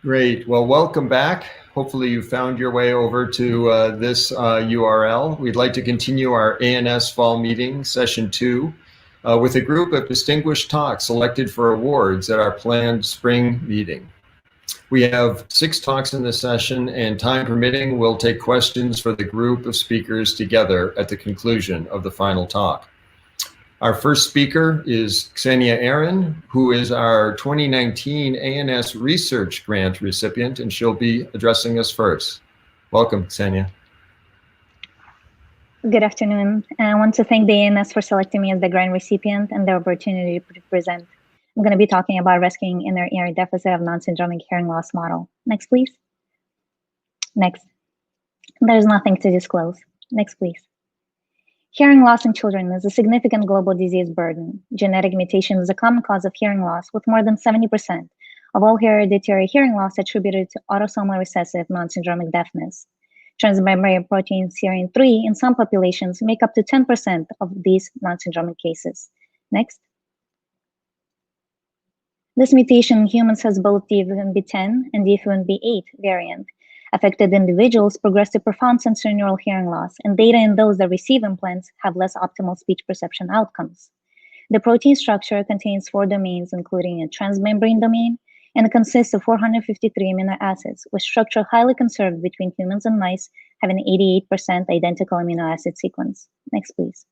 Great. Well, welcome back. Hopefully you found your way over to this URL. We'd like to continue our ANS Fall Meeting, Session 2, with a group of distinguished talks selected for awards at our planned spring meeting. We have 6 talks in this session, and time permitting, we'll take questions for the group of speakers together at the conclusion of the final talk. Our first speaker is Ksenia A, who is our 2019 ANS Research Grant recipient, and she'll be addressing us first. Welcome, Ksenia. Good afternoon. I want to thank the ANS for selecting me as the grant recipient and the opportunity to present. I'm going to be talking about rescuing inner ear deficit of non-syndromic hearing loss model. Next, please. Next. There's nothing to disclose. Next, please. Hearing loss in children is a significant global disease burden. Genetic mutation is a common cause of hearing loss, with more than 70% of all hereditary hearing loss attributed to autosomal recessive non-syndromic deafness. Transmembrane protein serine 3 in some populations make up to 10% of these non-syndromic cases. Next. This mutation in humans has both DFNB10 and DFNB8 variant. Affected individuals progress to profound sensorineural hearing loss, and data in those that receive implants have less optimal speech perception outcomes. The protein structure contains 4 domains, including a transmembrane domain, and it consists of 453 amino acids, with structure highly conserved between humans and mice, having 88% identical amino acid sequence. Next, please.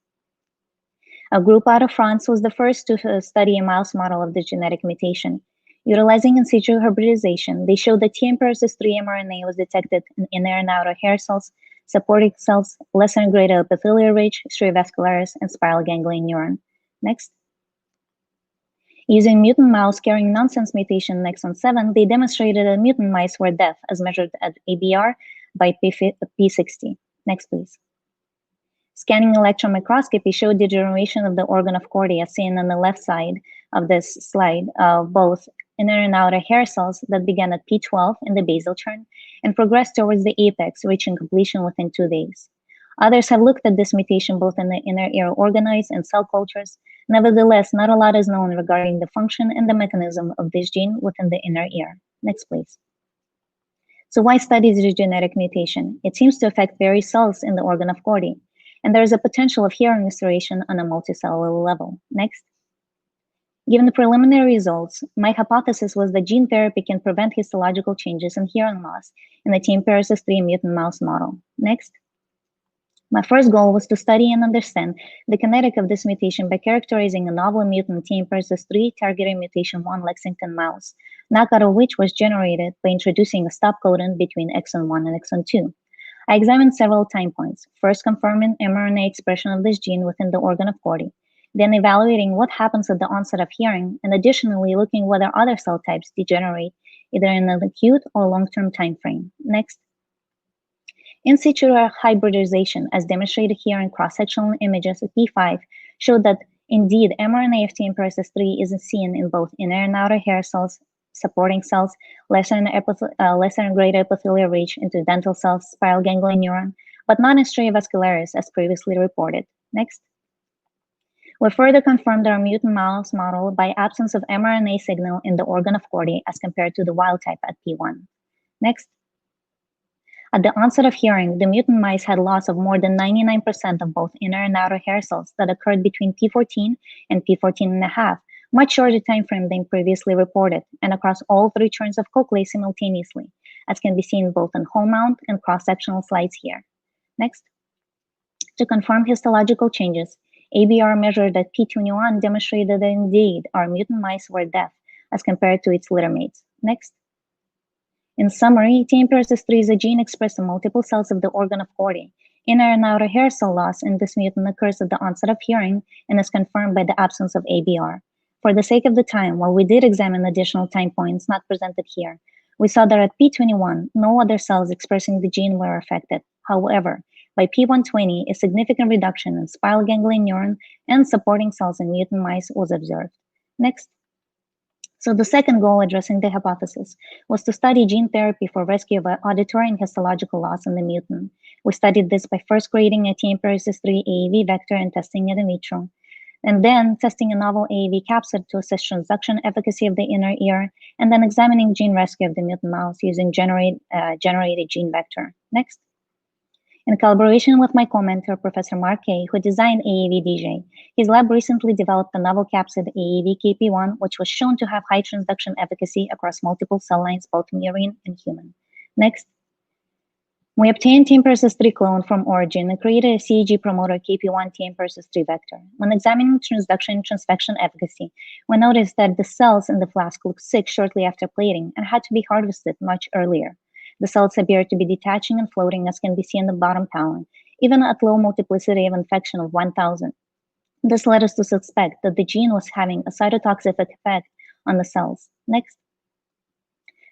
A group out of France was the first to study a mouse model of the genetic mutation. Utilizing in situ hybridization, they showed that TRAINEE mRNA was detected in inner and outer hair cells, supporting cells, lesser and greater epithelial ridge, stria vascularis, and spiral ganglion neuron. Next. Using mutant mouse carrying nonsense mutation in exon 7, they demonstrated that mutant mice were deaf as measured at ABR by P60. Next, please. Scanning electron microscopy showed degeneration of the organ of cordia, seen on the left side of this slide, of both inner and outer hair cells that began at P12 in the basal turn and progressed towards the apex, reaching completion within 2 days. Others have looked at this mutation both in the inner ear organoids and cell cultures. Nevertheless, not a lot is known regarding the function and the mechanism of this gene within the inner ear. Next, please. So why study the genetic mutation? It seems to affect various cells in the organ of cordia, and there is a potential of hearing restoration on a multicellular level. Next. Given the preliminary results, my hypothesis was that gene therapy can prevent histological changes in hearing loss in the TMPRSS3 mutant mouse model. Next. My first goal was to study and understand the kinetic of this mutation by characterizing a novel mutant TMPRSS3 targeting mutation 1 Lexington mouse, knockout of which was generated by introducing a stop codon between exon 1 and exon 2. I examined several time points, first confirming mRNA expression of this gene within the organ of cordia, then evaluating what happens at the onset of hearing, and additionally looking whether other cell types degenerate either in an acute or long-term time frame. Next. In situ hybridization, as demonstrated here in cross-sectional images of P5, showed that indeed mRNA of TMPRSS3 is seen in both inner and outer hair cells, supporting cells, lesser and greater epithelial ridge, interdental cells, spiral ganglion neuron, but not in stria vascularis as previously reported. Next. We further confirmed our mutant mouse model by absence of mRNA signal in the organ of cordia as compared to the wild type at P1. Next. At the onset of hearing, the mutant mice had loss of more than 99% of both inner and outer hair cells that occurred between P14 and P14.5, much shorter time frame than previously reported, and across all 3 turns of cochlea simultaneously, as can be seen both in whole mount and cross-sectional slides here. Next. To confirm histological changes, ABR measured at P21 demonstrated that indeed our mutant mice were deaf as compared to its litter mates. Next. In summary, TMPRSS3 is a gene expressed in multiple cells of the organ of cordia. Inner and outer hair cell loss in this mutant occurs at the onset of hearing and is confirmed by the absence of ABR. For the sake of the time, while we did examine additional time points not presented here, we saw that at P21, no other cells expressing the gene were affected. However, by P120, a significant reduction in spiral ganglion neuron and supporting cells in mutant mice was observed. Next. So the second goal addressing the hypothesis was to study gene therapy for rescue of auditory and histological loss in the mutant. We studied this by first creating a TMPRSS3 AAV vector and testing it in vitro. and then testing a novel AAV capsid to assess transduction efficacy of the inner ear, and then examining gene rescue of the mutant mouse using generated gene vector. Next. In collaboration with my co-mentor, Professor Mark K., who designed AAV DJ, his lab recently developed a novel capsid AAV KP1, which was shown to have high transduction efficacy across multiple cell lines, both murine and human. Next. We obtained TMPRSS3 clone from Origin and created a CAG promoter KP1 TMPRSS3 vector. When examining transduction and transfection efficacy, we noticed that the cells in the flask looked sick shortly after plating and had to be harvested much earlier. The cells appear to be detaching and floating, as can be seen in the bottom panel, even at low multiplicity of infection of 1,000. This led us to suspect that the gene was having a cytotoxic effect on the cells. Next.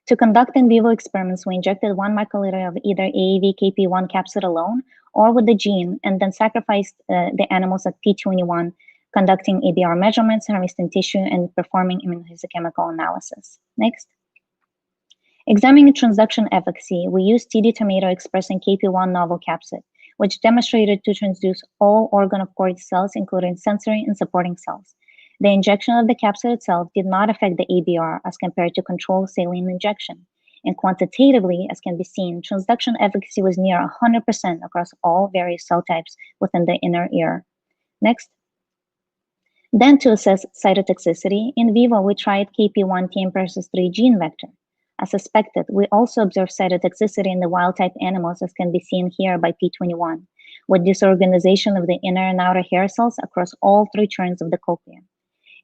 To conduct in vivo experiments, we injected 1 microliter of either AAV KP1 capsid alone or with the gene, and then sacrificed the animals at P21, conducting ABR measurements, harvesting tissue, and performing immunohistochemical analysis. Next. Examining transduction efficacy, we used TD tomato expressing KP1 novel capsid, which demonstrated to transduce all organ of cord cells, including sensory and supporting cells. The injection of the capsid itself did not affect the ABR as compared to control saline injection. And quantitatively, as can be seen, transduction efficacy was near 100% across all various cell types within the inner ear. Next. Then to assess cytotoxicity, in vivo, we tried KP1 TMPRSS3 gene vector. As suspected, we also observed cytotoxicity in the wild-type animals, as can be seen here by P21, with disorganization of the inner and outer hair cells across all 3 turns of the cochlea.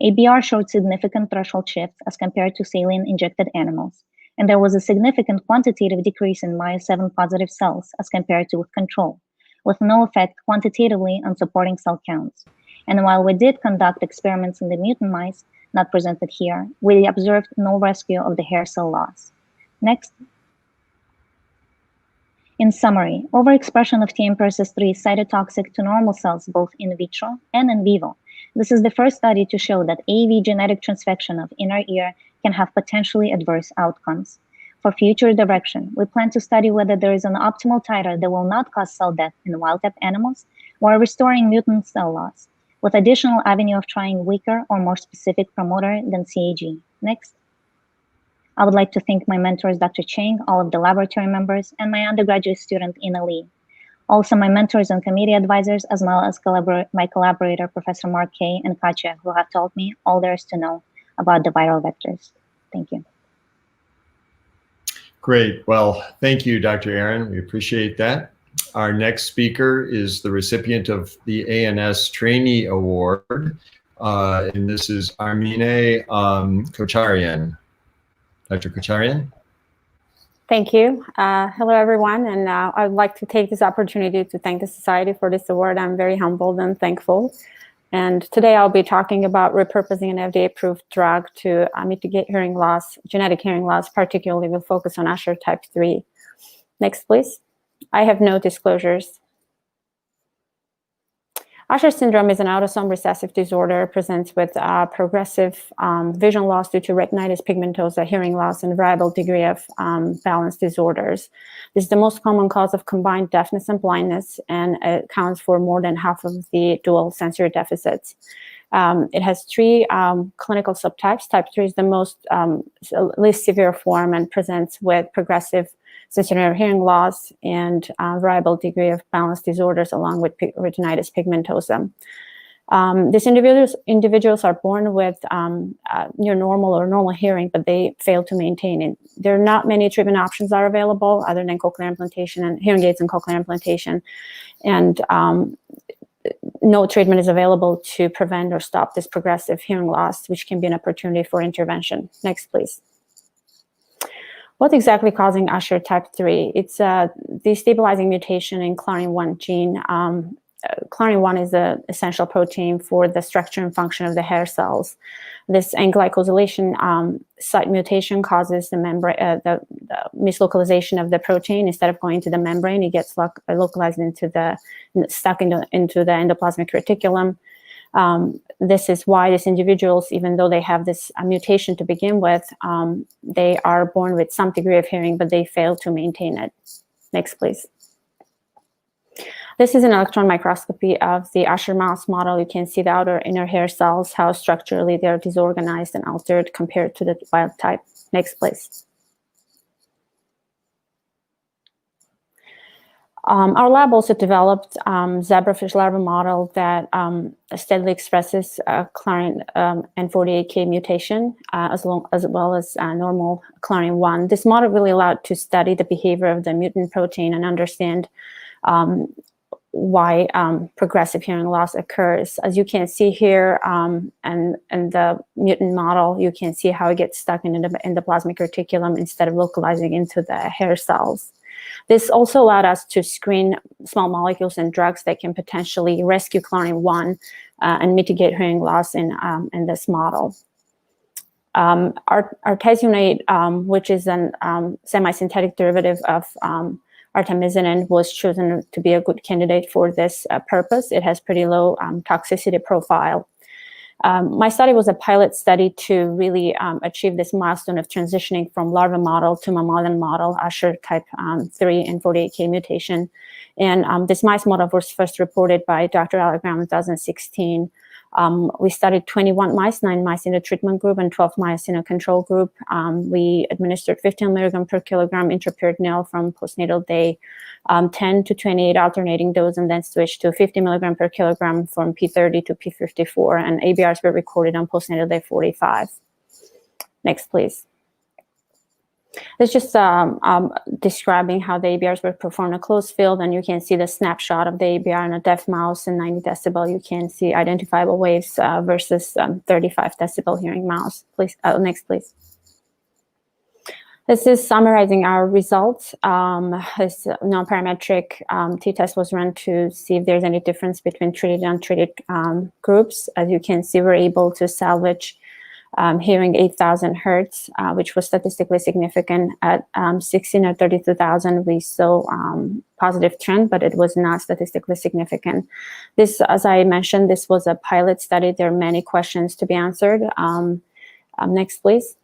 ABR showed significant threshold shifts as compared to saline-injected animals, and there was a significant quantitative decrease in myo7 positive cells as compared to with control, with no effect quantitatively on supporting cell counts. And while we did conduct experiments in the mutant mice, not presented here, we observed no rescue of the hair cell loss. Next. In summary, overexpression of TMPRSS3 is cytotoxic to normal cells both in vitro and in vivo. This is the first study to show that AAV genetic transfection of inner ear can have potentially adverse outcomes. For future direction, we plan to study whether there is an optimal titer that will not cause cell death in wild-type animals while restoring mutant cell loss, with additional avenue of trying weaker or more specific promoter than CAG. Next. I would like to thank my mentors, Dr. Chang, all of the laboratory members, and my undergraduate student, Ina Lee. Also my mentors and committee advisors, as well as my collaborator, Professor Mark K. and Katya, who have told me all there is to know about the viral vectors. Thank you. Great. Well, thank you, Dr. Aaron. We appreciate that. Our next speaker is the recipient of the ANS TRAINEE Award, and this is Armine Kocharyan. Dr. Kocharyan? Thank you. Hello, everyone, and I would like to take this opportunity to thank the Society for this award. I'm very humbled and thankful. And today I'll be talking about repurposing an FDA-approved drug to mitigate hearing loss, genetic hearing loss, particularly with focus on Usher type 3. Next, please. I have no disclosures. Usher syndrome is an autosomal recessive disorder, presents with progressive vision loss due to retinitis pigmentosa, hearing loss, and variable degree of balance disorders. This is the most common cause of combined deafness and blindness, and it accounts for more than half of the dual sensory deficits. It has 3 clinical subtypes. Type 3 is the most least severe form and presents with progressive sensory hearing loss and variable degree of balance disorders along with retinitis pigmentosa. These individuals are born with near normal or normal hearing, but they fail to maintain it. There are not many treatment options are available other than cochlear implantation and hearing aids and cochlear implantation. And no treatment is available to prevent or stop this progressive hearing loss, which can be an opportunity for intervention. Next, please. What's exactly causing Usher type 3? It's a destabilizing mutation in Clarin1 gene. Clarin1 is an essential protein for the structure and function of the hair cells. This N-glycosylation site mutation causes the mislocalization of the protein. Instead of going to the membrane, it gets localized stuck into the endoplasmic reticulum. This is why these individuals, even though they have this mutation to begin with, they are born with some degree of hearing, but they fail to maintain it. Next, please. This is an electron microscopy of the Usher mouse model. You can see the outer inner hair cells, how structurally they're disorganized and altered compared to the wild type. Next, please. Our lab also developed zebrafish larva model that steadily expresses Clarin N48K mutation as well as normal Clarin 1. This model really allowed to study the behavior of the mutant protein and understand why progressive hearing loss occurs. As you can see here, and the mutant model, you can see how it gets stuck in the plasmic reticulum instead of localizing into the hair cells. This also allowed us to screen small molecules and drugs that can potentially rescue Clarin 1 and mitigate hearing loss in this model. Artesunate, which is an semi-synthetic derivative of artemisinin, was chosen to be a good candidate for this purpose. It has pretty low toxicity profile. My study was a pilot study to really achieve this milestone of transitioning from larva model to mammalian model, Usher type 3 and 48K mutation. And this mice model was first reported by Dr. Allegram in 2016. We studied 21 mice, 9 mice in the treatment group and 12 mice in a control group. We administered 15 milligram per kilogram intraperitoneal from postnatal day 10 to 28 alternating dose, and then switched to 50 milligram per kilogram from P30 to P54, and ABRs were recorded on postnatal day 45. Next, please. It's just describing how the ABRs were performed in a closed field, and you can see the snapshot of the ABR in a deaf mouse in 90 decibel. You can see identifiable waves versus 35 decibel hearing mouse. Please, next, please. This is summarizing our results. This non-parametric t-test was run to see if there's any difference between treated and untreated groups. As you can see, we're able to salvage hearing 8,000 hertz, which was statistically significant. At 16 or 32,000, we saw positive trend, but it was not statistically significant. This, as I mentioned, this was a pilot study. There are many questions to be answered. Next, please.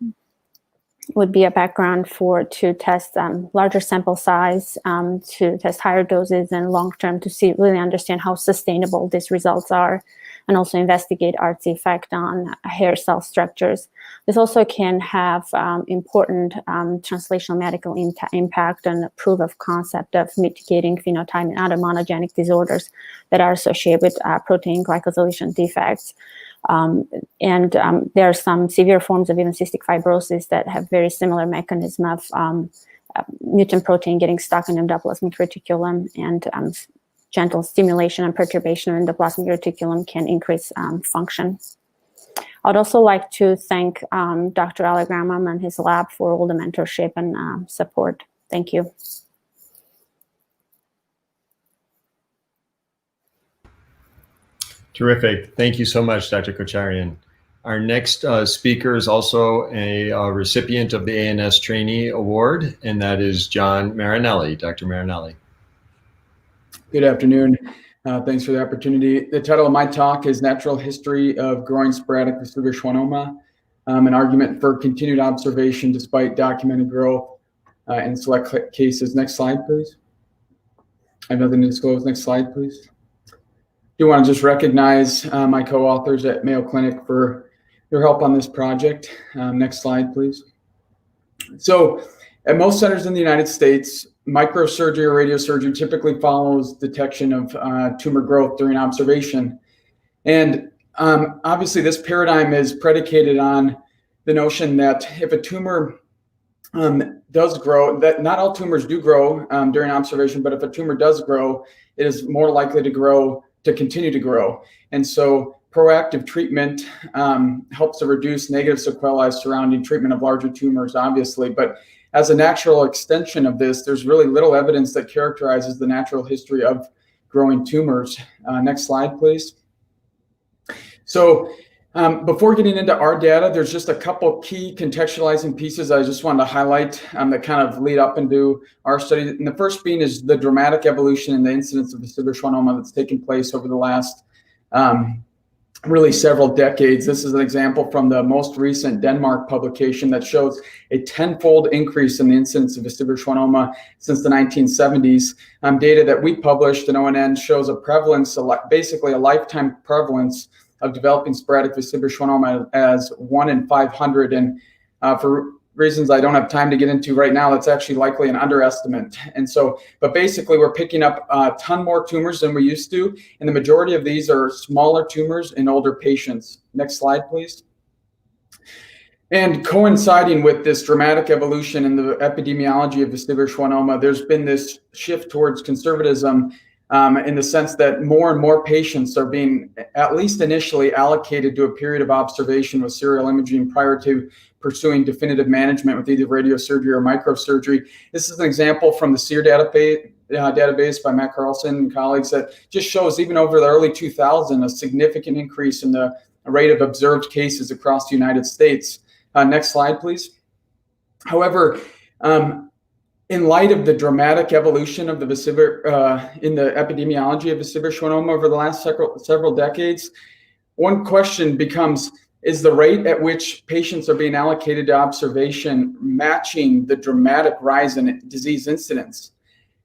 Would be a background to test larger sample size, to test higher doses and long-term to really understand how sustainable these results are, and also investigate ART's effect on hair cell structures. This also can have important translational medical impact and proof of concept of mitigating phenotype and other monogenic disorders that are associated with protein glycosylation defects. There are some severe forms of even cystic fibrosis that have very similar mechanism of mutant protein getting stuck in the endoplasmic reticulum, and gentle stimulation and perturbation in the endoplasmic reticulum can increase function. I'd also like to thank Dr. Allegram and his lab for all the mentorship and support. Thank you. Terrific. Thank you so much, Dr. Kocharyan. Our next speaker is also a recipient of the ANS TRAINEE Award, and that is John Marinelli. Dr. Marinelli. Good afternoon. Thanks for the opportunity. The title of my talk is Natural History of Growing Sporadic Vestibular Schwannoma, an argument for continued observation despite documented growth in select cases. Next slide, please. I have nothing to disclose. Next slide, please. I do want to just recognize my co-authors at Mayo Clinic for their help on this project. Next slide, please. So at most centers in the United States, microsurgery or radiosurgery typically follows detection of tumor growth during observation. And obviously this paradigm is predicated on the notion that if a tumor does grow, that not all tumors do grow during observation, but if a tumor does grow, it is more likely to continue to grow. And so proactive treatment helps to reduce negative sequelae surrounding treatment of larger tumors, obviously. But as a natural extension of this, there's really little evidence that characterizes the natural history of growing tumors. Next slide, please. So before getting into our data, there's just a couple key contextualizing pieces I just wanted to highlight that kind of lead up into our study. And the first being is the dramatic evolution in the incidence of vestibular schwannoma that's taken place over the last really several decades. This is an example from the most recent Denmark publication that shows a 10-fold increase in the incidence of vestibular schwannoma since the 1970s. Data that we published in ONN shows a prevalence, basically a lifetime prevalence of developing sporadic vestibular schwannoma as 1 in 500. And for reasons I don't have time to get into right now, that's actually likely an underestimate. And so, but basically we're picking up a ton more tumors than we used to, and the majority of these are smaller tumors in older patients. Next slide, please. And coinciding with this dramatic evolution in the epidemiology of vestibular schwannoma, there's been this shift towards conservatism in the sense that more and more patients are being, at least initially, allocated to a period of observation with serial imaging prior to pursuing definitive management with either radiosurgery or microsurgery. This is an example from the SEER database by Matt Crowson and colleagues that just shows, even over the early 2000s, a significant increase in the rate of observed cases across the United States. Next slide, please. However, in light of the dramatic evolution of the vestibular, in the epidemiology of vestibular schwannoma over the last several decades, one question becomes, is the rate at which patients are being allocated to observation matching the dramatic rise in disease incidence?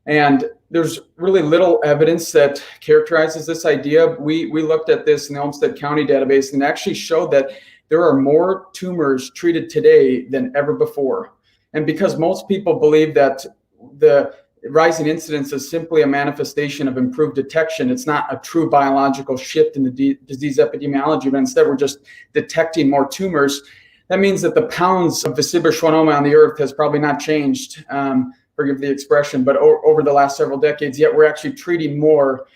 And there's really little evidence that characterizes this idea. We looked at this in the Olmsted County database and actually showed that there are more tumors treated today than ever before. And because most people believe that the rising incidence is simply a manifestation of improved detection, it's not a true biological shift in the disease epidemiology, but instead we're just detecting more tumors. That means that the pounds of vestibular schwannoma on the earth has probably not changed, forgive the expression, but over the last several decades, yet we're actually treating more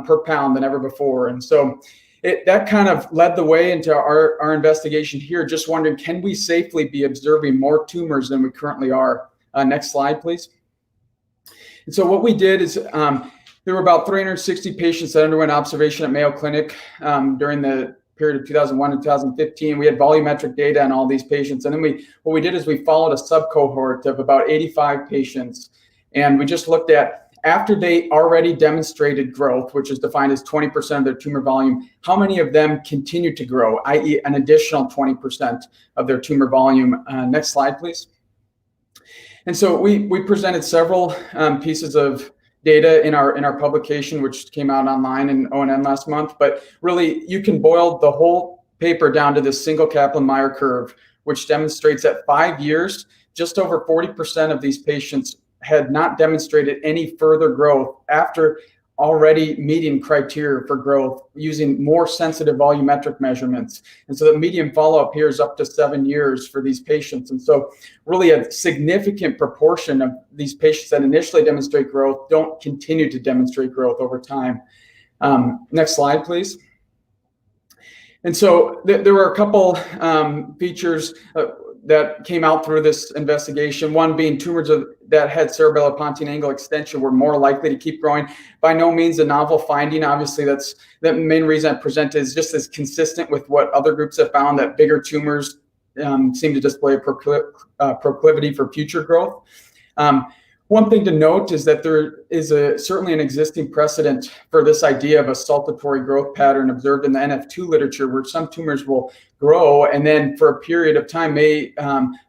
per pound than ever before. And so that kind of led the way into our investigation here, just wondering, can we safely be observing more tumors than we currently are? Next slide, please. And so what we did is there were about 360 patients that underwent observation at Mayo Clinic during the period of 2001 to 2015. We had volumetric data on all these patients. And then what we did is we followed a sub-cohort of about 85 patients. And we just looked at, after they already demonstrated growth, which is defined as 20% of their tumor volume, how many of them continued to grow, i.e. an additional 20% of their tumor volume. Next slide, please. And so we presented several pieces of data in our publication, which came out online in ONN last month. But really, you can boil the whole paper down to this single Kaplan-Meier curve, which demonstrates that 5 years, just over 40% of these patients had not demonstrated any further growth after already meeting criteria for growth using more sensitive volumetric measurements. And so the median follow-up here is up to 7 years for these patients. And so really a significant proportion of these patients that initially demonstrate growth don't continue to demonstrate growth over time. Next slide, please. And so there were a couple features that came out through this investigation. One being tumors that had cerebellopontine angle extension were more likely to keep growing. By no means a novel finding. Obviously, that's the main reason I present is just as consistent with what other groups have found, that bigger tumors seem to display a proclivity for future growth. One thing to note is that there is certainly an existing precedent for this idea of a saltatory growth pattern observed in the NF2 literature, where some tumors will grow and then for a period of time may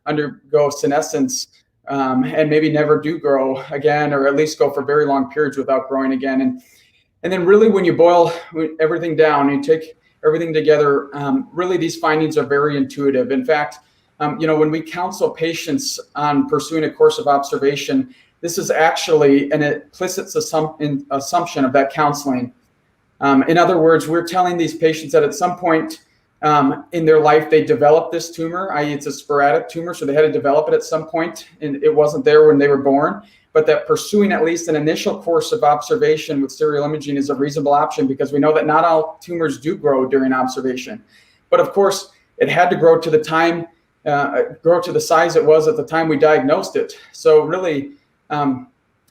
undergo senescence and maybe never do grow again, or at least go for very long periods without growing again. And then really when you boil everything down, you take everything together, really these findings are very intuitive. In fact, when we counsel patients on pursuing a course of observation, this is actually an implicit assumption of that counseling. In other words, we're telling these patients that at some point in their life, they developed this tumor, i.e. it's a sporadic tumor, so they had to develop it at some point, and it wasn't there when they were born, but that pursuing at least an initial course of observation with serial imaging is a reasonable option, because we know that not all tumors do grow during observation. But of course, it had to grow to the time, grow to the size it was at the time we diagnosed it. So really,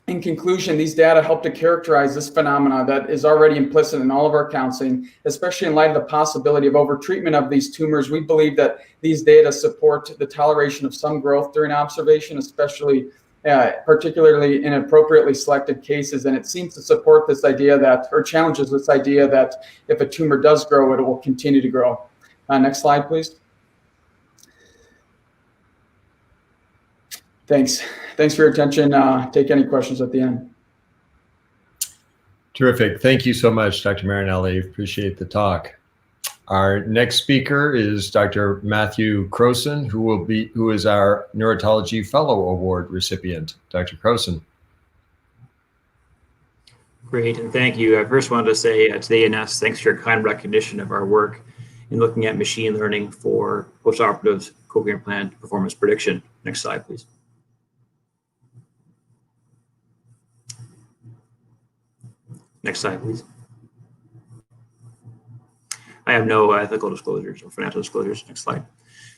in conclusion, these data help to characterize this phenomena that is already implicit in all of our counseling, especially in light of the possibility of overtreatment of these tumors. We believe that these data support the toleration of some growth during observation, especially particularly in appropriately selected cases. And it seems to support this idea that, or challenges this idea that if a tumor does grow, it will continue to grow. Next slide, please. Thanks. Thanks for your attention. Take any questions at the end. Terrific. Thank you so much, Dr. Marinelli. Appreciate the talk. Our next speaker is Dr. Matthew Crowson, who is our Neurotology Fellow Award recipient. Dr. Crowson. Great, and thank you. I first wanted to say to the ANS, thanks for your kind recognition of our work in looking at machine learning for postoperative cochlear implant performance prediction. Next slide, please. Next slide, please. I have no ethical disclosures or financial disclosures. Next slide.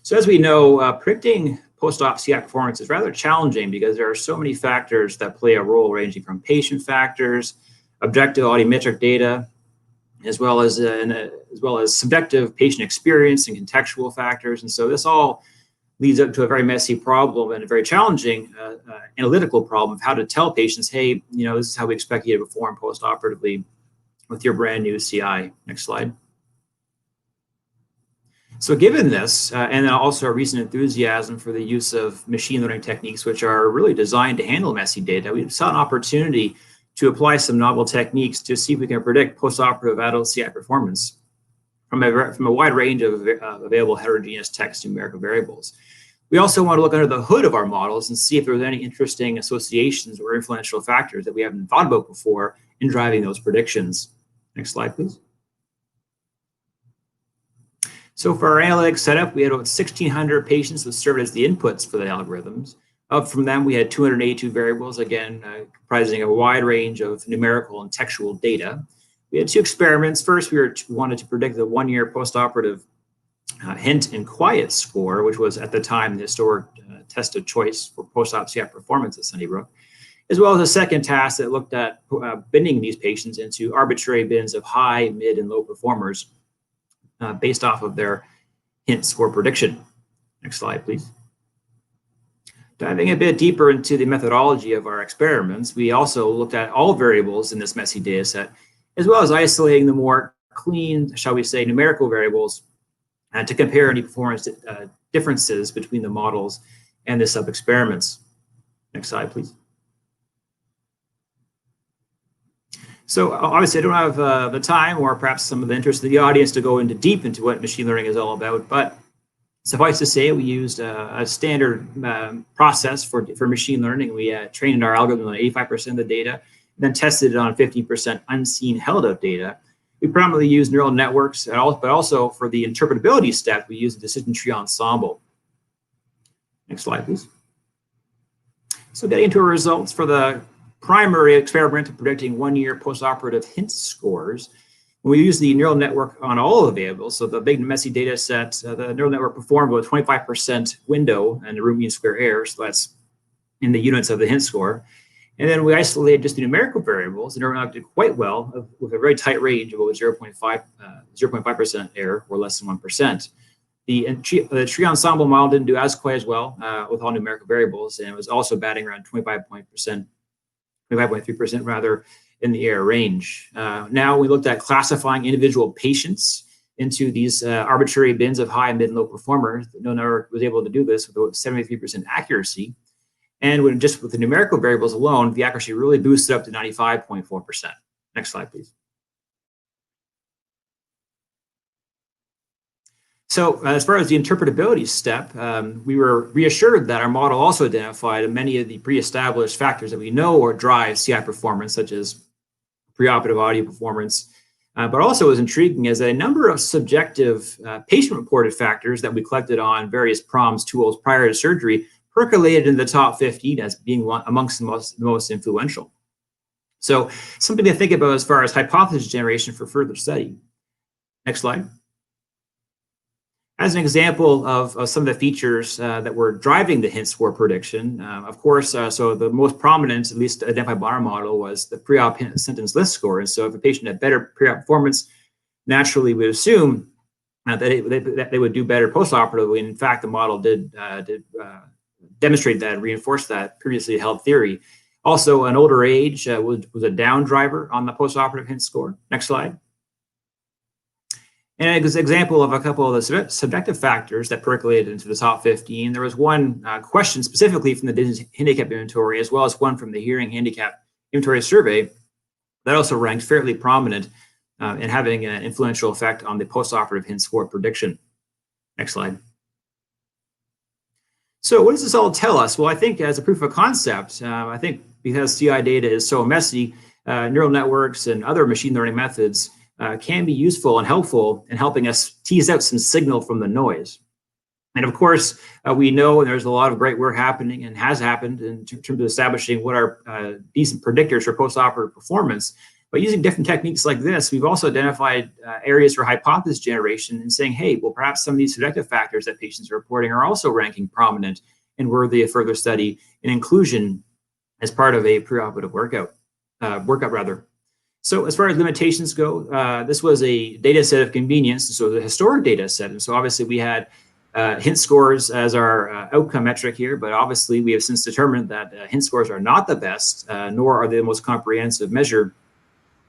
So as we know, predicting post-op CI performance is rather challenging because there are so many factors that play a role, ranging from patient factors, objective audiometric data, as well as subjective patient experience and contextual factors. And so this all leads up to a very messy problem and a very challenging analytical problem of how to tell patients, hey, this is how we expect you to perform post-operatively with your brand new CI. Next slide. So given this, and then also a recent enthusiasm for the use of machine learning techniques, which are really designed to handle messy data, we saw an opportunity to apply some novel techniques to see if we can predict postoperative adult CI performance from a wide range of available heterogeneous text numerical variables. We also want to look under the hood of our models and see if there's any interesting associations or influential factors that we haven't thought about before in driving those predictions. Next slide, please. So for our analytics setup, we had about 1,600 patients that served as the inputs for the algorithms. Up from them, we had 282 variables, again, comprising a wide range of numerical and textual data. We had two experiments. First, we wanted to predict the one-year postoperative hint and quiet score, which was at the time the historic test of choice for post-op CI performance at Sunnybrook, as well as a second task that looked at binning these patients into arbitrary bins of high, mid, and low performers based off of their hint score prediction. Next slide, please. Diving a bit deeper into the methodology of our experiments, we also looked at all variables in this messy data set, as well as isolating the more clean, shall we say, numerical variables to compare any performance differences between the models and the sub-experiments. Next slide, please. So obviously, I don't have the time or perhaps some of the interest of the audience to go deep into what machine learning is all about, but suffice to say, we used a standard process for machine learning. We trained our algorithm on 85% of the data, and then tested it on 50% unseen held-out data. We predominantly used neural networks, but also for the interpretability step, we used a decision tree ensemble. Next slide, please. So getting into our results for the primary experiment of predicting one-year postoperative hint scores, when we use the neural network on all of the variables, so the big messy data set, the neural network performed with a 25% window and the root mean square error, so that's in the units of the hint score. And then we isolated just the numerical variables. The neural network did quite well with a very tight range of over 0.5% error or less than 1%. The tree ensemble model didn't do quite as well with all numerical variables, and it was also batting around 25.3% rather in the error range. Now we looked at classifying individual patients into these arbitrary bins of high, mid, and low performers. The neural network was able to do this with about 73% accuracy. And with the numerical variables alone, the accuracy really boosted up to 95.4%. Next slide, please. So as far as the interpretability step, we were reassured that our model also identified many of the pre-established factors that we know or drive CI performance, such as preoperative audio performance, but also was intriguing as a number of subjective patient-reported factors that we collected on various PROMS tools prior to surgery percolated in the top 15 as being amongst the most influential. So something to think about as far as hypothesis generation for further study. Next slide. As an example of some of the features that were driving the hint score prediction, of course, so the most prominent, at least identified by our model, was the pre-op symptoms list score. And so if a patient had better pre-op performance, naturally we would assume that they would do better post-operatively. And in fact, the model did demonstrate that and reinforce that previously held theory. Also, an older age was a down driver on the post-operative hint score. Next slide. And an example of a couple of the subjective factors that percolated into the top 15. There was one question specifically from the handicap inventory, as well as one from the hearing handicap inventory survey that also ranked fairly prominent in having an influential effect on the post-operative hint score prediction. Next slide. So what does this all tell us? Well, I think as a proof of concept, I think because CI data is so messy, neural networks and other machine learning methods can be useful and helpful in helping us tease out some signal from the noise. And of course, we know there's a lot of great work happening and has happened in terms of establishing what are decent predictors for post-operative performance. But using different techniques like this, we've also identified areas for hypothesis generation and saying, hey, well, perhaps some of these subjective factors that patients are reporting are also ranking prominent and worthy of further study and inclusion as part of a preoperative workup. So as far as limitations go, this was a data set of convenience. So the historic data set. And so obviously we had hint scores as our outcome metric here, but obviously we have since determined that hint scores are not the best, nor are they the most comprehensive measure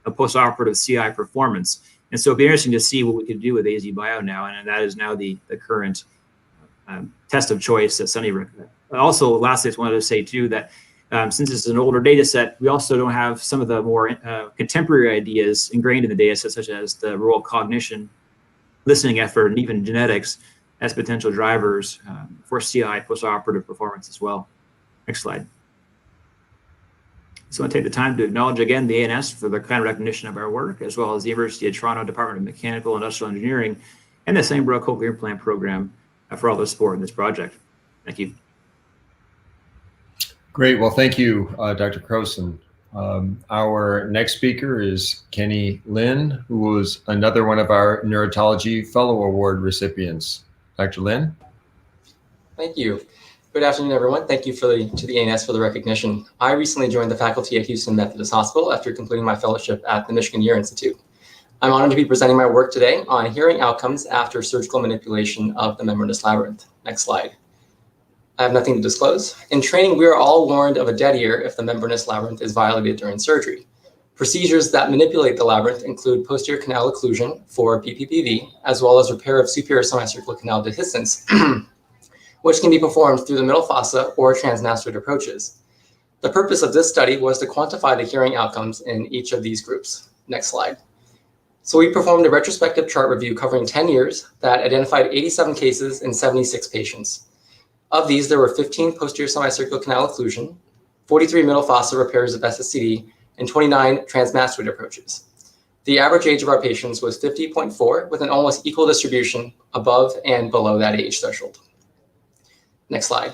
of post-operative CI performance. And so it'll be interesting to see what we can do with AZ Bio now, and that is now the current test of choice that Sunny recommended. Also, lastly, I just wanted to say too that since this is an older data set, we also don't have some of the more contemporary ideas ingrained in the data set, such as the role of cognition, listening effort, and even genetics as potential drivers for CI post-operative performance as well. Next slide. So I take the time to acknowledge again the ANS for the kind recognition of our work, as well as the University of Toronto Department of Mechanical and Industrial Engineering and the Sembra Cochlear Implant Program for all their support in this project. Thank you. Great. Well, thank you, Dr. Crowson. Our next speaker is Kenny Lin, who was another one of our Neurotology Fellow Award recipients. Dr. Lin? Thank you. Good afternoon, everyone. Thank you to the ANS for the recognition. I recently joined the faculty at Houston Methodist Hospital after completing my fellowship at the Michigan Ear Institute. I'm honored to be presenting my work today on hearing outcomes after surgical manipulation of the membranous labyrinth. Next slide. I have nothing to disclose. In training, we are all warned of a dead ear if the membranous labyrinth is violated during surgery. Procedures that manipulate the labyrinth include posterior canal occlusion for PPPV, as well as repair of superior semicircular canal dehiscence, which can be performed through the middle fossa or transmastoid approaches. The purpose of this study was to quantify the hearing outcomes in each of these groups. Next slide. So we performed a retrospective chart review covering 10 years that identified 87 cases in 76 patients. Of these, there were 15 posterior semicircular canal occlusion, 43 middle fossa repairs of SSCD, and 29 transmastoid approaches. The average age of our patients was 50.4, with an almost equal distribution above and below that age threshold. Next slide.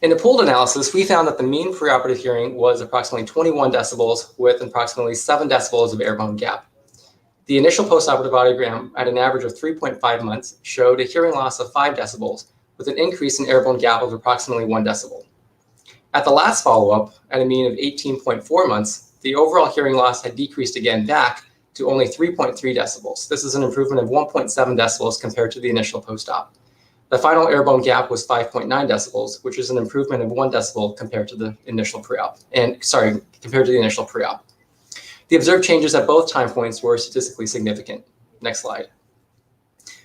In the pooled analysis, we found that the mean preoperative hearing was approximately 21 decibels with approximately 7 decibels of airborne gap. The initial postoperative audiogram at an average of 3.5 months showed a hearing loss of 5 decibels with an increase in airborne gap of approximately 1 decibel. At the last follow-up, at a mean of 18.4 months, the overall hearing loss had decreased again back to only 3.3 decibels. This is an improvement of 1.7 decibels compared to the initial post-op. The final airborne gap was 5.9 decibels, which is an improvement of 1 decibel compared to the initial pre-op. The observed changes at both time points were statistically significant. Next slide.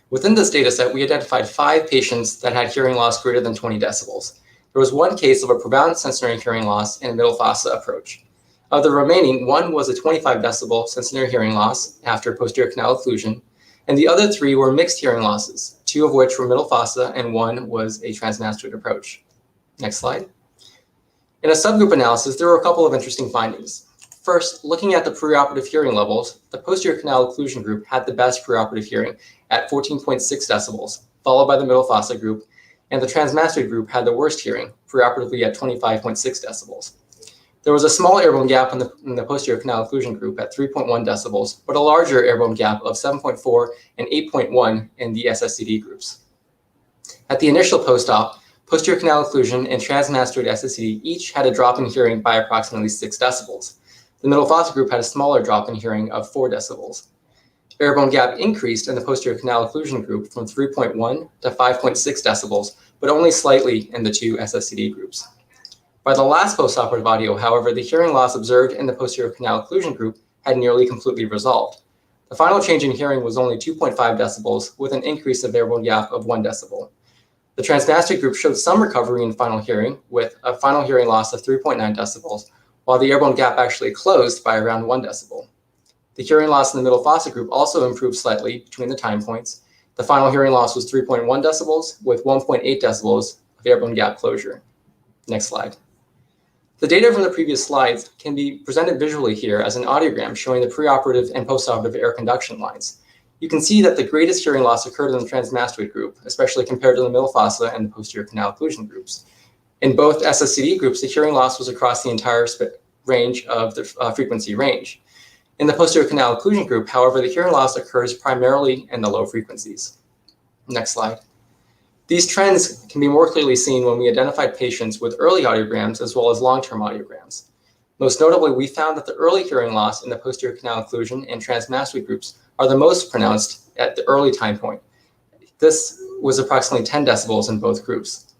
Within this data set, we identified 5 patients that had hearing loss greater than 20 decibels. There was 1 case of a profound sensory hearing loss in a middle fossa approach. Of the remaining, 1 was a 25 decibel sensory hearing loss after posterior canal occlusion, and the other 3 were mixed hearing losses, 2 of which were middle fossa and 1 was a transmastoid approach. Next slide. In a subgroup analysis, there were a couple of interesting findings. First, looking at the preoperative hearing levels, the posterior canal occlusion group had the best preoperative hearing at 14.6 decibels, followed by the middle fossa group, and the transmastoid group had the worst hearing, preoperatively at 25.6 decibels. There was a small airborne gap in the posterior canal occlusion group at 3.1 decibels, but a larger airborne gap of 7.4 and 8.1 in the SSCD groups. At the initial post-op, posterior canal occlusion and transmastoid SSCD each had a drop in hearing by approximately 6 decibels. The middle fossa group had a smaller drop in hearing of 4 decibels. Airborne gap increased in the posterior canal occlusion group from 3.1 to 5.6 decibels, but only slightly in the 2 SSCD groups. By the last postoperative audio, however, the hearing loss observed in the posterior canal occlusion group had nearly completely resolved. The final change in hearing was only 2.5 decibels, with an increase of airborne gap of 1 decibel. The transmastoid group showed some recovery in final hearing, with a final hearing loss of 3.9 decibels, while the airborne gap actually closed by around 1 decibel. The hearing loss in the middle fossa group also improved slightly between the time points. The final hearing loss was 3.1 decibels, with 1.8 decibels of airborne gap closure. Next slide. The data from the previous slides can be presented visually here as an audiogram showing the preoperative and postoperative air conduction lines. You can see that the greatest hearing loss occurred in the transmastoid group, especially compared to the middle fossa and the posterior canal occlusion groups. In both SSCD groups, the hearing loss was across the entire range of the frequency range. In the posterior canal occlusion group, however, the hearing loss occurs primarily in the low frequencies. Next slide. These trends can be more clearly seen when we identified patients with early audiograms as well as long-term audiograms. Most notably, we found that the early hearing loss in the posterior canal occlusion and transmastoid groups are the most pronounced at the early time point. This was approximately 10 decibels in both groups.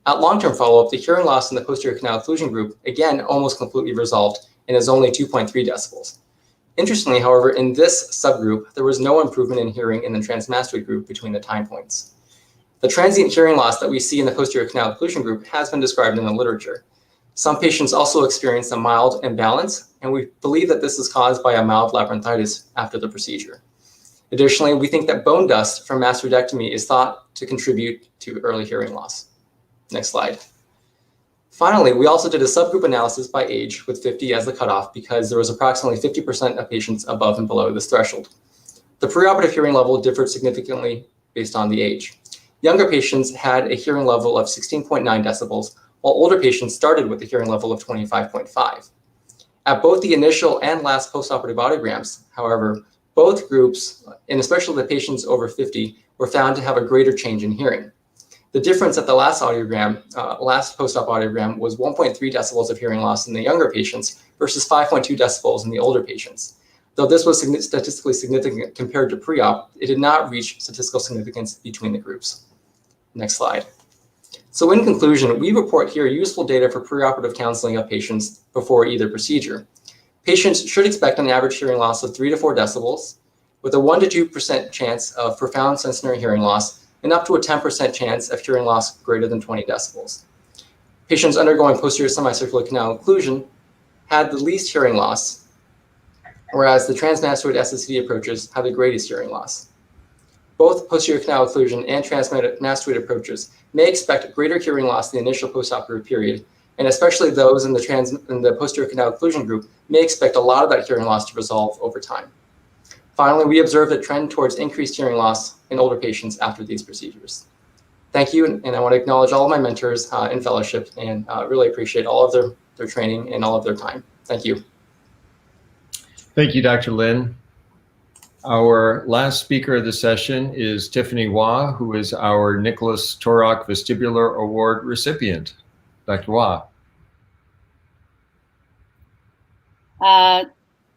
At long-term follow-up, the hearing loss in the posterior canal occlusion group, again, almost completely resolved and is only 2.3 decibels. Interestingly, however, in this subgroup, there was no improvement in hearing in the transmastoid group between the time points. The transient hearing loss that we see in the posterior canal occlusion group has been described in the literature. Some patients also experience a mild imbalance, and we believe that this is caused by a mild labyrinthitis after the procedure. Additionally, we think that bone dust from mastectomy is thought to contribute to early hearing loss. Next slide. Finally, we also did a subgroup analysis by age with 50 as the cutoff because there was approximately 50% of patients above and below this threshold. The preoperative hearing level differed significantly based on the age. Younger patients had a hearing level of 16.9 decibels, while older patients started with a hearing level of 25.5. At both the initial and last postoperative audiograms, however, both groups, and especially the patients over 50, were found to have a greater change in hearing. The difference at the last audiogram, last post-op audiogram, was 1.3 decibels of hearing loss in the younger patients versus 5.2 decibels in the older patients. Though this was statistically significant compared to pre-op, it did not reach statistical significance between the groups. Next slide. So in conclusion, we report here useful data for preoperative counseling of patients before either procedure. Patients should expect an average hearing loss of 3 to 4 decibels, with a 1 to 2% chance of profound sensory hearing loss, and up to a 10% chance of hearing loss greater than 20 decibels. Patients undergoing posterior semicircular canal occlusion had the least hearing loss, whereas the transmastoid SSCD approaches had the greatest hearing loss. Both posterior canal occlusion and transmastoid approaches may expect greater hearing loss in the initial postoperative period, and especially those in the posterior canal occlusion group may expect a lot of that hearing loss to resolve over time. Finally, we observed a trend towards increased hearing loss in older patients after these procedures. Thank you, and I want to acknowledge all of my mentors in fellowship and really appreciate all of their training and all of their time. Thank you. Thank you, Dr. Lin. Our last speaker of the session is Tiffany Wah, who is our Nikolas Torok Vestibular Award recipient. Dr. Wah.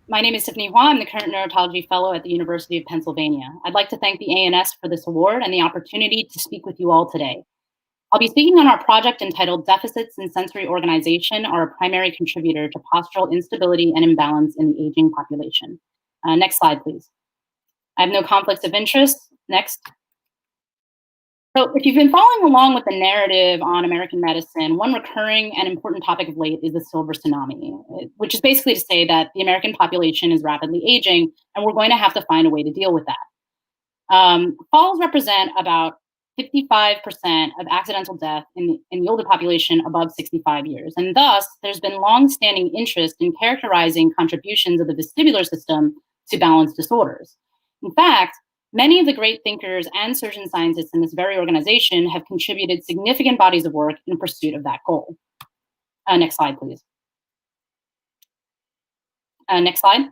My name is Tiffany Wah. I'm the current Neurotology Fellow at the University of Pennsylvania. I'd like to thank the ANS for this award and the opportunity to speak with you all today. I'll be speaking on our project entitled Deficits in Sensory Organization are a Primary Contributor to Postural Instability and Imbalance in the Aging Population. Next slide, please. I have no conflicts of interest. Next. So if you've been following along with the narrative on American medicine, one recurring and important topic of late is the silver tsunami, which is basically to say that the American population is rapidly aging, and we're going to have to find a way to deal with that. Falls represent about 55% of accidental death in the older population above 65 years. And thus, there's been long-standing interest in characterizing contributions of the vestibular system to balance disorders. In fact, many of the great thinkers and surgeon scientists in this very organization have contributed significant bodies of work in pursuit of that goal. Next slide, please. Next slide.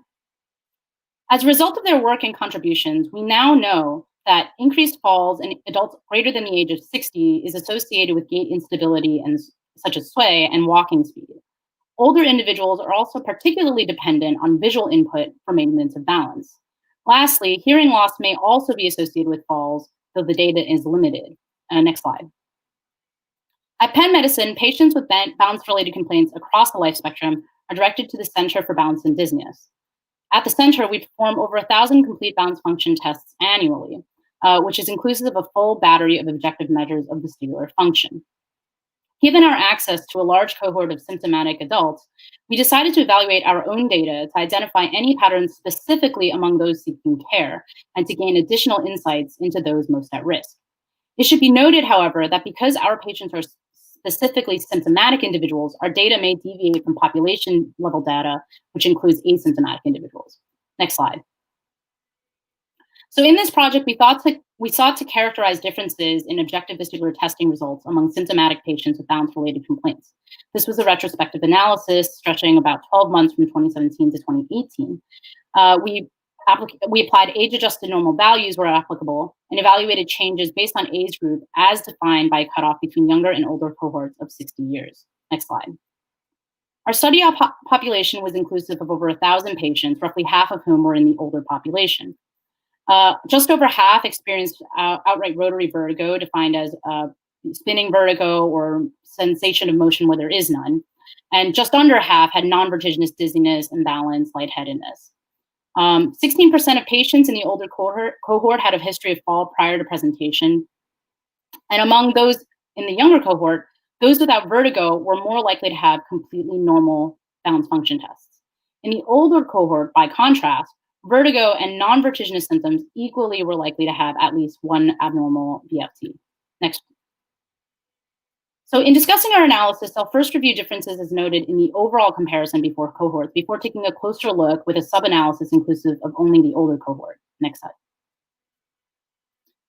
As a result of their work and contributions, we now know that increased falls in adults greater than the age of 60 is associated with gait instability and such as sway and walking speed. Older individuals are also particularly dependent on visual input for maintenance of balance. Lastly, hearing loss may also be associated with falls, though the data is limited. Next slide. At Penn Medicine, patients with balance-related complaints across the life spectrum are directed to the Center for Balance and Dizziness. At the center, we perform over 1,000 complete balance function tests annually, which is inclusive of a full battery of objective measures of vestibular function. Given our access to a large cohort of symptomatic adults, we decided to evaluate our own data to identify any patterns specifically among those seeking care and to gain additional insights into those most at risk. It should be noted, however, that because our patients are specifically symptomatic individuals, our data may deviate from population-level data, which includes asymptomatic individuals. Next slide. So in this project, we sought to characterize differences in objective vestibular testing results among symptomatic patients with balance-related complaints. This was a retrospective analysis stretching about 12 months from 2017 to 2018. We applied age-adjusted normal values where applicable and evaluated changes based on age group as defined by a cutoff between younger and older cohorts of 60 years. Next slide. Our study population was inclusive of over 1,000 patients, roughly half of whom were in the older population. Just over half experienced outright rotary vertigo, defined as spinning vertigo or sensation of motion where there is none. And just under half had non-vertiginous dizziness, imbalance, lightheadedness. 16% of patients in the older cohort had a history of fall prior to presentation. And among those in the younger cohort, those without vertigo were more likely to have completely normal balance function tests. In the older cohort, by contrast, vertigo and non-vertiginous symptoms equally were likely to have at least one abnormal VFT. Next. So in discussing our analysis, I'll first review differences as noted in the overall comparison before cohorts, before taking a closer look with a sub-analysis inclusive of only the older cohort. Next slide.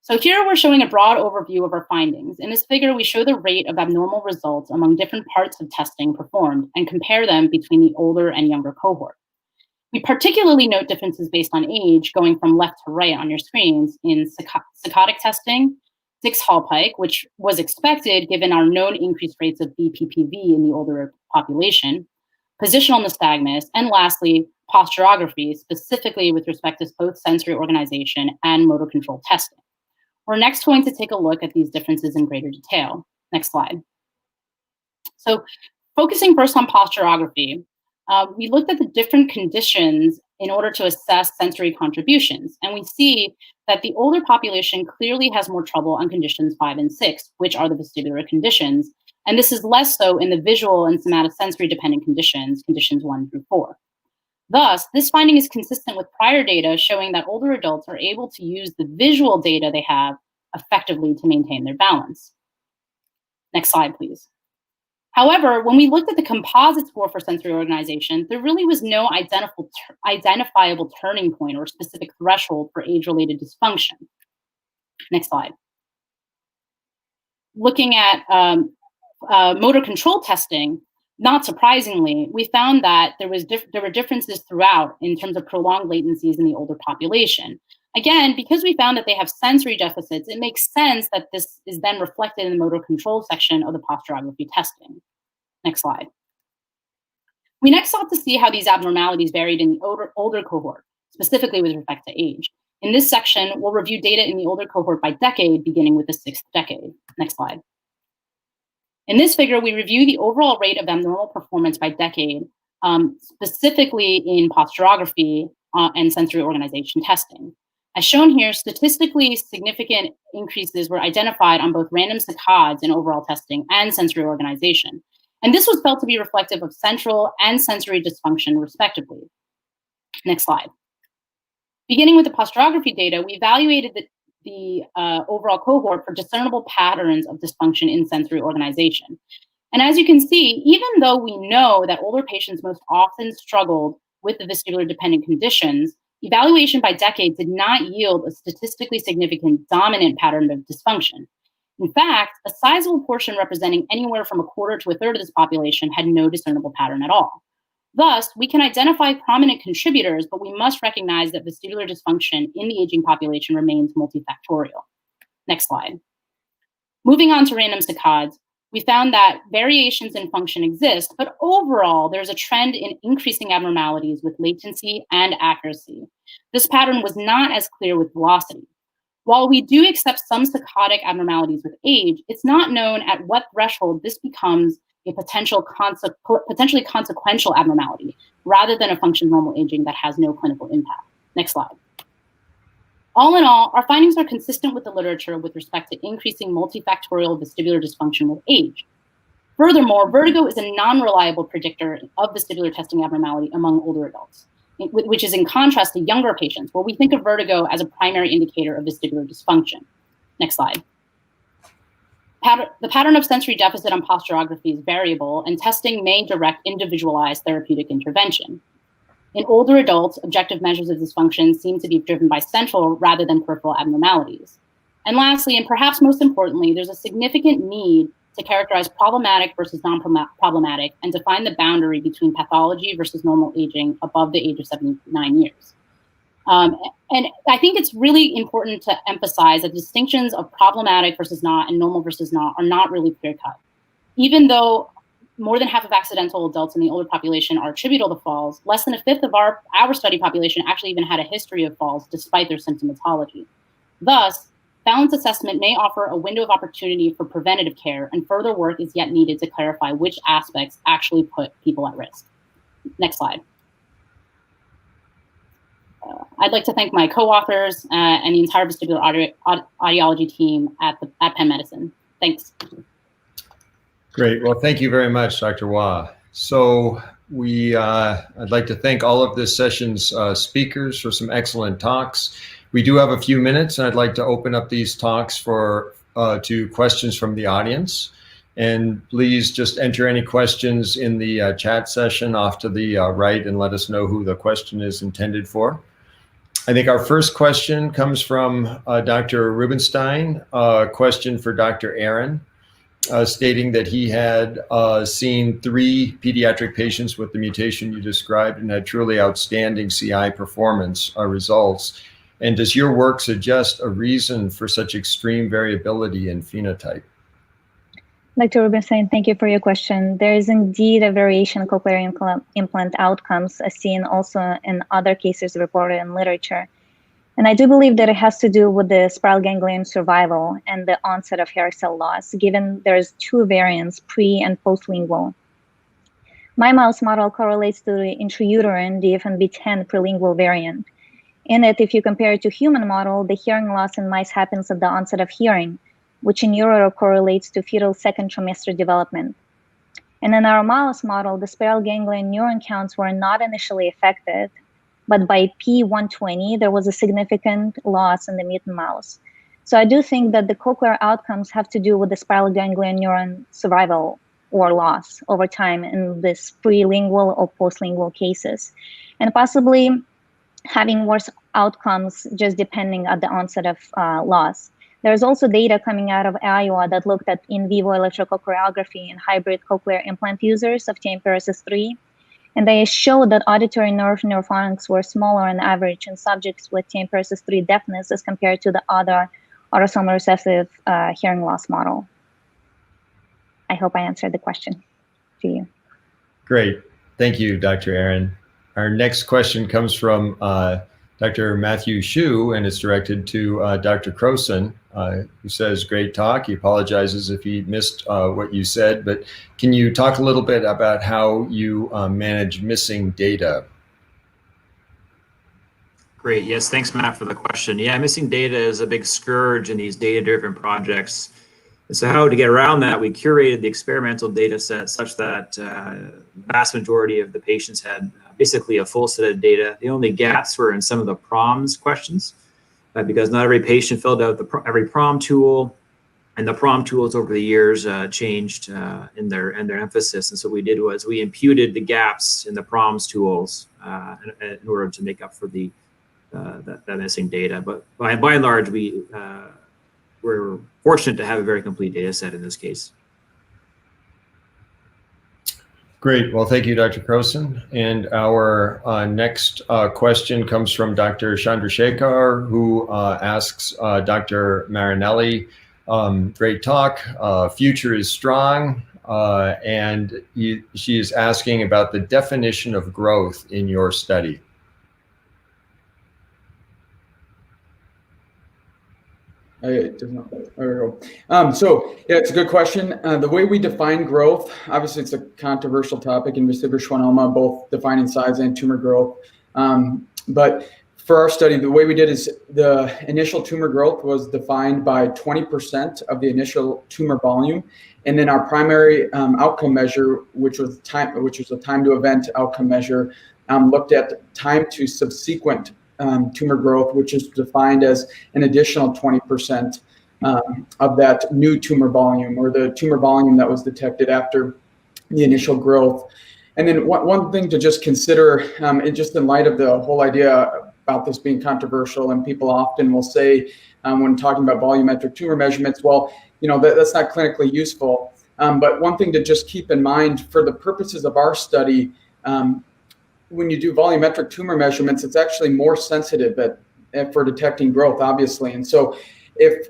So here we're showing a broad overview of our findings. In this figure, we show the rate of abnormal results among different parts of testing performed and compare them between the older and younger cohort. We particularly note differences based on age, going from left to right on your screens in saccadic testing, Dix-Hallpike, which was expected given our known increased rates of BPPV in the older population, positional nystagmus, and lastly, posturography, specifically with respect to both sensory organization and motor control testing. We're next going to take a look at these differences in greater detail. Next slide. So focusing first on posturography, we looked at the different conditions in order to assess sensory contributions. And we see that the older population clearly has more trouble on conditions 5 and 6, which are the vestibular conditions. And this is less so in the visual and somatosensory dependent conditions, conditions 1 through 4. Thus, this finding is consistent with prior data showing that older adults are able to use the visual data they have effectively to maintain their balance. Next slide, please. However, when we looked at the composite score for sensory organization, there really was no identifiable turning point or specific threshold for age-related dysfunction. Next slide. Looking at motor control testing, not surprisingly, we found that there were differences throughout in terms of prolonged latencies in the older population. Again, because we found that they have sensory deficits, it makes sense that this is then reflected in the motor control section of the posturography testing. Next slide. We next sought to see how these abnormalities varied in the older cohort, specifically with respect to age. In this section, we'll review data in the older cohort by decade, beginning with the 6th decade. Next slide. In this figure, we review the overall rate of abnormal performance by decade, specifically in posturography and sensory organization testing. As shown here, statistically significant increases were identified on both random saccades in overall testing and sensory organization. And this was felt to be reflective of central and sensory dysfunction, respectively. Next slide. Beginning with the posturography data, we evaluated the overall cohort for discernible patterns of dysfunction in sensory organization. And as you can see, even though we know that older patients most often struggled with the vestibular dependent conditions, evaluation by decade did not yield a statistically significant dominant pattern of dysfunction. In fact, a sizable portion representing anywhere from 1/4 to 1/3 of this population had no discernible pattern at all. Thus, we can identify prominent contributors, but we must recognize that vestibular dysfunction in the aging population remains multifactorial. Next slide. Moving on to random saccades, we found that variations in function exist, but overall, there's a trend in increasing abnormalities with latency and accuracy. This pattern was not as clear with velocity. While we do accept some saccadic abnormalities with age, it's not known at what threshold this becomes a potentially consequential abnormality, rather than a function of normal aging that has no clinical impact. Next slide. All in all, our findings are consistent with the literature with respect to increasing multifactorial vestibular dysfunction with age. Furthermore, vertigo is a non-reliable predictor of vestibular testing abnormality among older adults, which is in contrast to younger patients, where we think of vertigo as a primary indicator of vestibular dysfunction. Next slide. The pattern of sensory deficit on posturography is variable, and testing may direct individualized therapeutic intervention. In older adults, objective measures of dysfunction seem to be driven by central rather than peripheral abnormalities. And lastly, and perhaps most importantly, there's a significant need to characterize problematic versus non-problematic and define the boundary between pathology versus normal aging above the age of 79 years. And I think it's really important to emphasize that distinctions of problematic versus not and normal versus not are not really clear-cut. Even though more than half of accidental adults in the older population are attributable to falls, less than a fifth of our study population actually even had a history of falls despite their symptomatology. Thus, balance assessment may offer a window of opportunity for preventative care, and further work is yet needed to clarify which aspects actually put people at risk. Next slide. I'd like to thank my co-authors and the entire vestibular audiology team at Penn Medicine. Thanks. Great. Well, thank you very much, Dr. Wah. So I'd like to thank all of this session's speakers for some excellent talks. We do have a few minutes, and I'd like to open up these talks to questions from the audience. And please just enter any questions in the chat session off to the right and let us know who the question is intended for. I think our first question comes from Dr. Rubenstein, a question for Dr. Aaron, stating that he had seen 3 pediatric patients with the mutation you described and had truly outstanding CI performance results. And does your work suggest a reason for such extreme variability in phenotype? Dr. Rubenstein, thank you for your question. There is indeed a variation in cochlear implant outcomes, as seen also in other cases reported in literature. And I do believe that it has to do with the spiral ganglion survival and the onset of hair cell loss, given there's 2 variants, pre and post-lingual. My mouse model correlates to the intrauterine DFNB10 prelingual variant. In it, if you compare it to human model, the hearing loss in mice happens at the onset of hearing, which in utero correlates to fetal 2nd trimester development. And in our mouse model, the spiral ganglion neuron counts were not initially affected, but by P120, there was a significant loss in the mutant mouse. So I do think that the cochlear outcomes have to do with the spiral ganglion neuron survival or loss over time in this prelingual or postlingual cases, and possibly having worse outcomes just depending at the onset of loss. There's also data coming out of Iowa that looked at in vivo electrocochleography in hybrid cochlear implant users of TMPRSS3, and they showed that auditory nerve neurophonics were smaller on average in subjects with TMPRSS3 deafness as compared to the other autosomal recessive hearing loss model. I hope I answered the question to you. Great. Thank you, Dr. Aaron. Our next question comes from Dr. Matthew Hsu, and it's directed to Dr. Crowson, who says, great talk. He apologizes if he missed what you said, but can you talk a little bit about how you manage missing data? Great. Yes, thanks, Matt, for the question. Yeah, missing data is a big scourge in these data-driven projects. And so how to get around that, we curated the experimental data set such that the vast majority of the patients had basically a full set of data. The only gaps were in some of the PROMs questions, because not every patient filled out every PROM tool, and the PROM tools over the years changed in their emphasis. And so what we did was we imputed the gaps in the PROMs tools in order to make up for that missing data. But by and large, we're fortunate to have a very complete data set in this case. Great. Well, thank you, Dr. Crowson. And our next question comes from Dr. Chandrasekhar, who asks Dr. Marinelli, great talk, future is strong, and she is asking about the definition of growth in your study. It does not. There we go. So yeah, it's a good question. The way we define growth, obviously it's a controversial topic in vestibular schwannoma, both defining size and tumor growth. But for our study, the way we did is the initial tumor growth was defined by 20% of the initial tumor volume. And then our primary outcome measure, which was a time to event outcome measure, looked at time to subsequent tumor growth, which is defined as an additional 20% of that new tumor volume, or the tumor volume that was detected after the initial growth. And then one thing to just consider, just in light of the whole idea about this being controversial, and people often will say when talking about volumetric tumor measurements, well, that's not clinically useful. But one thing to just keep in mind for the purposes of our study, when you do volumetric tumor measurements, it's actually more sensitive for detecting growth, obviously. And so if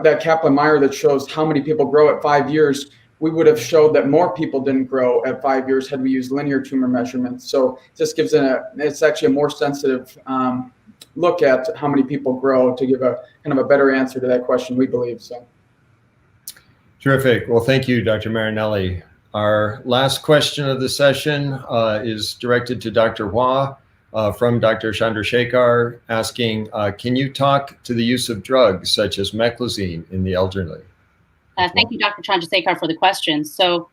that Kaplan-Meier that shows how many people grow at 5 years, we would have showed that more people didn't grow at 5 years had we used linear tumor measurements. So this gives it's actually a more sensitive look at how many people grow to give a kind of a better answer to that question, we believe. So. Terrific. Well, thank you, Dr. Marinelli. Our last question of the session is directed to Dr. Hua from Dr. Chandrasekhar, asking, can you talk to the use of drugs such as meclizine in the elderly? Thank you, Dr. Chandrasekhar, for the question. So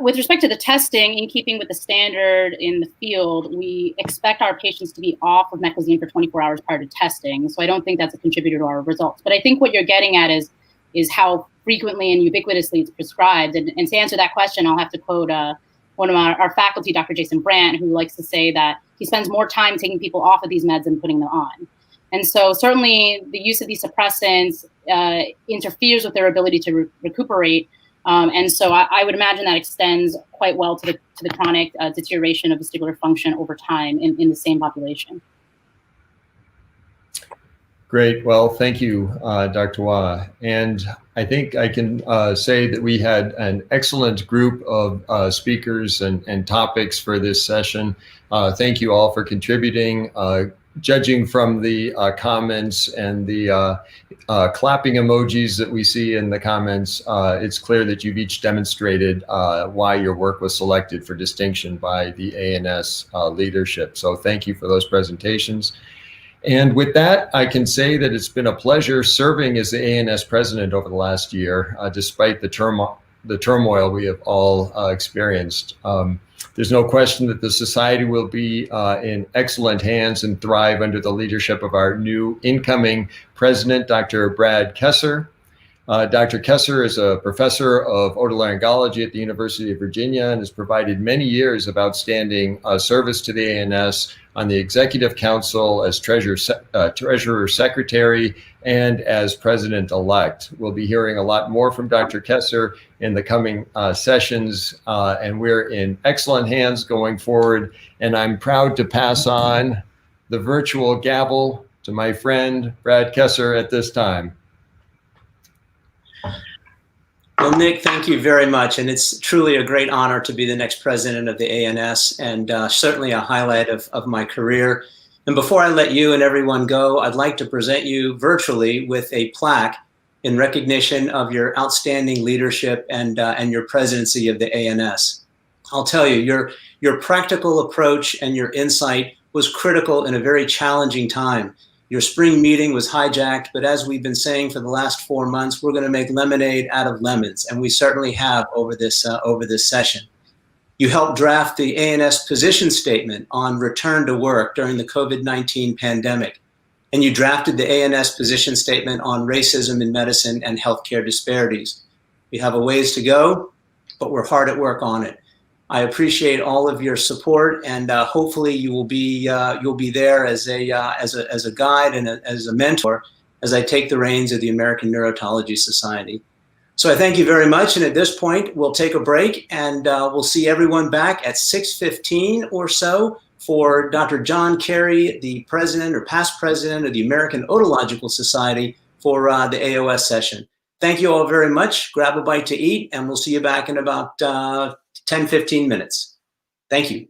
with respect to the testing, in keeping with the standard in the field, we expect our patients to be off of meclizine for 24 hours prior to testing. So I don't think that's a contributor to our results. But I think what you're getting at is how frequently and ubiquitously it's prescribed. And to answer that question, I'll have to quote one of our faculty, Dr. Jason Brandt, who likes to say that he spends more time taking people off of these meds than putting them on. And so certainly the use of these suppressants interferes with their ability to recuperate. And so I would imagine that extends quite well to the chronic deterioration of vestibular function over time in the same population. Great. Well, thank you, Dr. Hua. And I think I can say that we had an excellent group of speakers and topics for this session. Thank you all for contributing. Judging from the comments and the clapping emojis that we see in the comments, it's clear that you've each demonstrated why your work was selected for distinction by the ANS leadership. So thank you for those presentations. And with that, I can say that it's been a pleasure serving as the ANS president over the last year, despite the turmoil we have all experienced. There's no question that the society will be in excellent hands and thrive under the leadership of our new incoming president, Dr. Brad Kesser. Dr. Kesser is a professor of otolaryngology at the University of Virginia and has provided many years of outstanding service to the ANS on the Executive Council as Treasurer Secretary and as President-elect. We'll be hearing a lot more from Dr. Kesser in the coming sessions, and we're in excellent hands going forward. And I'm proud to pass on the virtual gavel to my friend, Brad Kesser, at this time. Well, Nick, thank you very much. And it's truly a great honor to be the next president of the ANS, and certainly a highlight of my career. And before I let you and everyone go, I'd like to present you virtually with a plaque in recognition of your outstanding leadership and your presidency of the ANS. I'll tell you, your practical approach and your insight was critical in a very challenging time. Your spring meeting was hijacked, but as we've been saying for the last 4 months, we're going to make lemonade out of lemons, and we certainly have over this session. You helped draft the ANS position statement on return to work during the COVID-19 pandemic, and you drafted the ANS position statement on racism in medicine and healthcare disparities. We have a ways to go, but we're hard at work on it. I appreciate all of your support, and hopefully you'll be there as a guide and as a mentor as I take the reins of the American Neurotology Society. So I thank you very much, and at this point we'll take a break, and we'll see everyone back at 6:15 or so for Dr. John Carey, the president or past president of the American Otological Society, for the AOS session. Thank you all very much. Grab a bite to eat, and we'll see you back in about 10-15 minutes. Thank you.